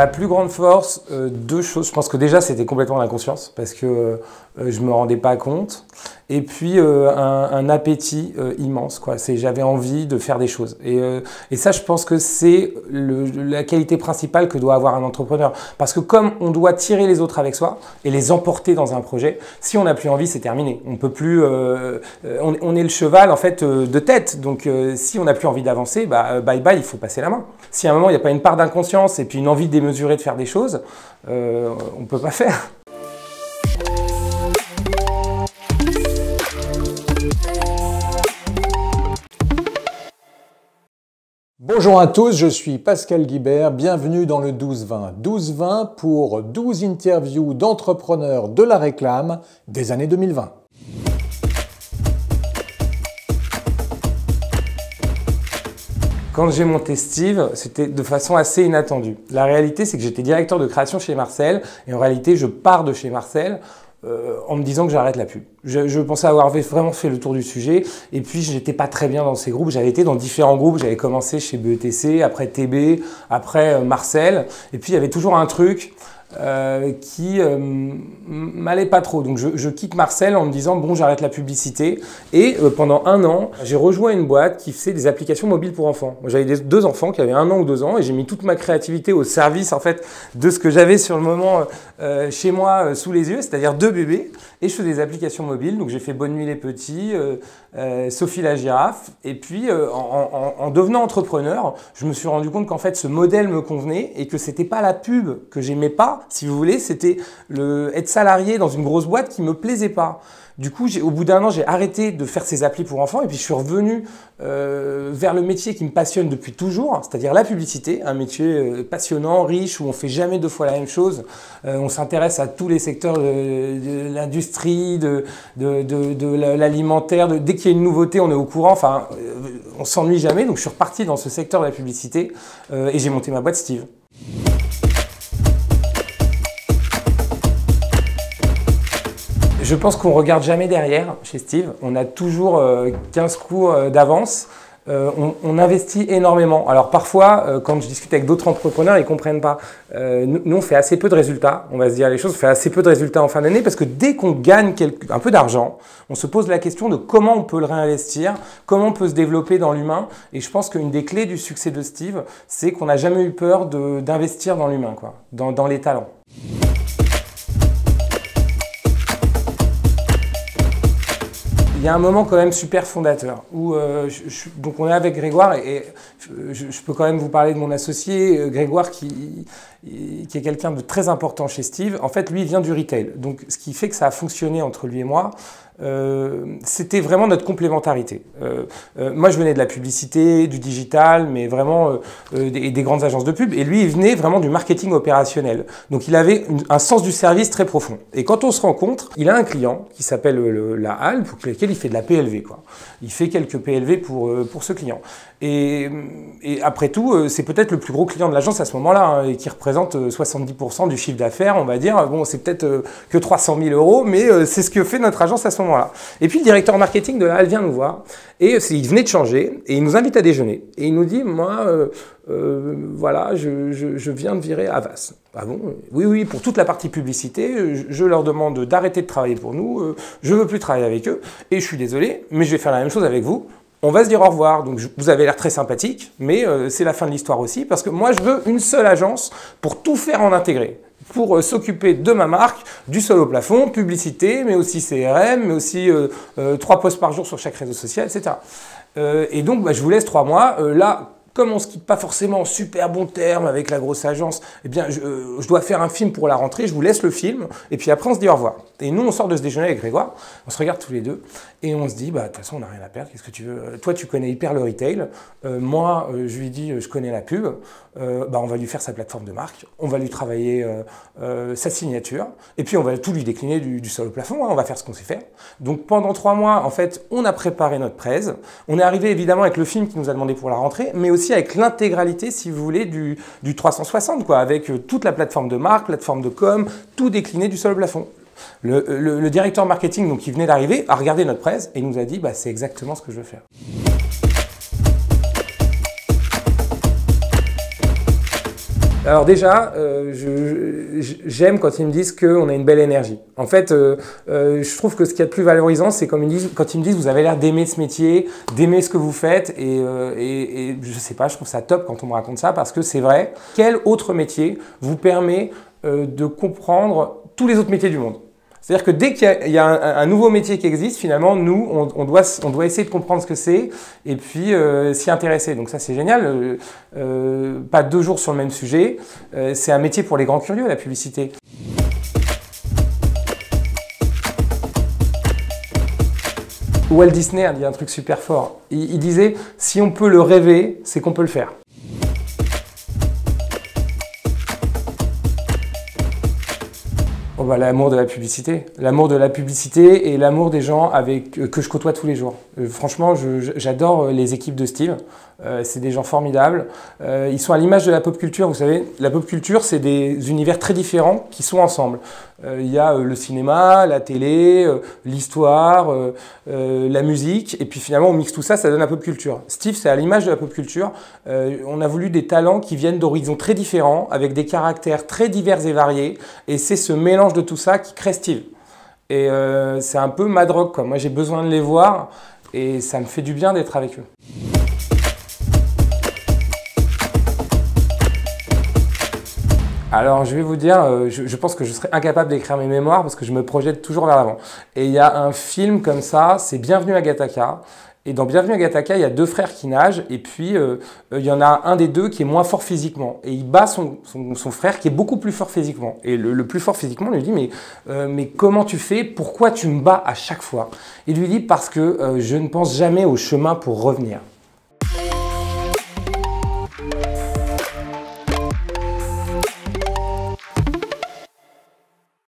Ma plus grande force, deux choses. Je pense que déjà, c'était complètement l'inconscience parce que je me rendais pas compte. Et puis, un appétit immense, quoi. J'avais envie de faire des choses. Et ça, je pense que c'est la qualité principale que doit avoir un entrepreneur. Parce que comme on doit tirer les autres avec soi et les emporter dans un projet, si on n'a plus envie, c'est terminé. On peut plus. On est le cheval, en fait, de tête. Donc, si on n'a plus envie d'avancer, bah, bye bye, il faut passer la main. Si à un moment, il n'y a pas une part d'inconscience et puis une envie démesurée de faire des choses, on ne peut pas faire. Bonjour à tous, je suis Pascal Guibert, bienvenue dans le 12-20. 12-20 pour 12 interviews d'entrepreneurs de la réclame des années 2020. Quand j'ai monté Steve, c'était de façon assez inattendue. La réalité, c'est que j'étais directeur de création chez Marcel et en réalité, je pars de chez Marcel en me disant que j'arrête la pub. Je pensais avoir vraiment fait le tour du sujet et puis je n'étais pas très bien dans ces groupes. J'avais été dans différents groupes, j'avais commencé chez BETC, après TB, après Marcel et puis il y avait toujours un truc qui m'allait pas trop. Donc je quitte Marcel en me disant bon, j'arrête la publicité et pendant un an j'ai rejoint une boîte qui faisait des applications mobiles pour enfants. J'avais deux enfants qui avaient 1 an ou 2 ans et j'ai mis toute ma créativité au service en fait de ce que j'avais sur le moment chez moi sous les yeux, c'est-à-dire 2 bébés, et je fais des applications mobiles. Donc j'ai fait Bonne Nuit les Petits, Sophie la girafe, et puis en devenant entrepreneur, je me suis rendu compte qu'en fait ce modèle me convenait et que c'était pas la pub que j'aimais pas, si vous voulez, c'était être salarié dans une grosse boîte qui me plaisait pas. Du coup, au bout d'1 an, j'ai arrêté de faire ces applis pour enfants et puis je suis revenu vers le métier qui me passionne depuis toujours, c'est-à-dire la publicité, un métier passionnant, riche, où on fait jamais 2 fois la même chose. On s'intéresse à tous les secteurs de l'industrie, de l'alimentaire. Dès qu'il y a une nouveauté, on est au courant. Enfin, on s'ennuie jamais. Donc, je suis reparti dans ce secteur de la publicité et j'ai monté ma boîte Steve. Je pense qu'on ne regarde jamais derrière chez Steve. On a toujours 15 coups d'avance. On investit énormément. Alors parfois, quand je discute avec d'autres entrepreneurs, ils ne comprennent pas. Nous, on fait assez peu de résultats. On va se dire les choses, on fait assez peu de résultats en fin d'année parce que dès qu'on gagne un peu d'argent, on se pose la question de comment on peut le réinvestir, comment on peut se développer dans l'humain. Et je pense qu'une des clés du succès de Steve, c'est qu'on n'a jamais eu peur d'investir dans l'humain, dans les talents. Il y a un moment quand même super fondateur où donc on est avec Grégoire et je peux quand même vous parler de mon associé Grégoire qui est quelqu'un de très important chez Steve. En fait, lui, il vient du retail. Donc, ce qui fait que ça a fonctionné entre lui et moi, c'était vraiment notre complémentarité. Moi, je venais de la publicité, du digital, mais vraiment des grandes agences de pub. Et lui, il venait vraiment du marketing opérationnel. Donc, il avait un sens du service très profond. Et quand on se rencontre, il a un client qui s'appelle la Halle, pour lequel il fait de la PLV, quoi. Il fait quelques PLV pour ce client. Et après tout, c'est peut-être le plus gros client de l'agence à ce moment-là, hein, et qui représente 70% du chiffre d'affaires, on va dire. Bon, c'est peut-être que 300 000 €, mais c'est ce que fait notre agence à ce moment-là. Et puis le directeur marketing de la Halle vient nous voir, et il venait de changer, et il nous invite à déjeuner. Et il nous dit, moi, voilà, je viens de virer Havas. Ah bon? Oui, pour toute la partie publicité, je leur demande d'arrêter de travailler pour nous, je ne veux plus travailler avec eux, et je suis désolé, mais je vais faire la même chose avec vous. On va se dire au revoir. Donc vous avez l'air très sympathique, mais c'est la fin de l'histoire aussi, parce que moi je veux une seule agence pour tout faire en intégré, pour s'occuper de ma marque, du sol au plafond, publicité, mais aussi CRM, mais aussi 3 posts par jour sur chaque réseau social, etc. Et donc je vous laisse 3 mois. Là, comme on ne se quitte pas forcément en super bon terme avec la grosse agence, eh bien, je dois faire un film pour la rentrée, je vous laisse le film, et puis après on se dit au revoir. Et nous, on sort de ce déjeuner avec Grégoire, on se regarde tous les deux, et on se dit, bah, de toute façon, on n'a rien à perdre, qu'est-ce que tu veux? Toi, tu connais hyper le retail, moi, je lui dis, je connais la pub, bah, on va lui faire sa plateforme de marque, on va lui travailler sa signature, et puis on va tout lui décliner du sol au plafond, hein, on va faire ce qu'on sait faire. Donc pendant 3 mois, en fait, on a préparé notre presse, on est arrivé évidemment avec le film qui nous a demandé pour la rentrée, mais aussi avec l'intégralité, si vous voulez, du 360, quoi, avec toute la plateforme de marque, plateforme de com, tout décliné du sol au plafond. Le directeur marketing, donc, qui venait d'arriver, a regardé notre presse et nous a dit, bah, c'est exactement ce que je veux faire. Alors déjà, j'aime quand ils me disent qu'on a une belle énergie. En fait, je trouve que ce qu'il y a de plus valorisant, c'est quand ils me disent vous avez l'air d'aimer ce métier, d'aimer ce que vous faites, et je sais pas, je trouve ça top quand on me raconte ça, parce que c'est vrai. Quel autre métier vous permet de comprendre tous les autres métiers du monde? C'est-à-dire que dès qu'il y a un nouveau métier qui existe, finalement, nous, on doit essayer de comprendre ce que c'est et puis s'y intéresser. Donc ça, c'est génial. Pas 2 jours sur le même sujet. C'est un métier pour les grands curieux, la publicité. Walt Disney a dit un truc super fort. Il disait « Si on peut le rêver, c'est qu'on peut le faire ». Oh bah, l'amour de la publicité. L'amour de la publicité et l'amour des gens que je côtoie tous les jours. Franchement, j'adore les équipes de Steve. C'est des gens formidables. Ils sont à l'image de la pop culture. Vous savez, la pop culture, c'est des univers très différents qui sont ensemble. Il y a le cinéma, la télé, l'histoire, la musique. Et puis finalement, on mixe tout ça, ça donne la pop culture. Steve, c'est à l'image de la pop culture. On a voulu des talents qui viennent d'horizons très différents, avec des caractères très divers et variés. Et c'est ce mélange de tout ça qui crée Steve. Et c'est un peu ma drogue, quoi. Moi, j'ai besoin de les voir et ça me fait du bien d'être avec eux. Alors, je vais vous dire, je pense que je serais incapable d'écrire mes mémoires parce que je me projette toujours vers l'avant. Et il y a un film comme ça, c'est Bienvenue à Gattaca. Et dans Bienvenue à Gattaca, il y a 2 frères qui nagent et puis il y en a un des 2 qui est moins fort physiquement. Et il bat son frère qui est beaucoup plus fort physiquement. Et le plus fort physiquement lui dit mais comment tu fais? Pourquoi tu me bats à chaque fois? Il lui dit parce que je ne pense jamais au chemin pour revenir.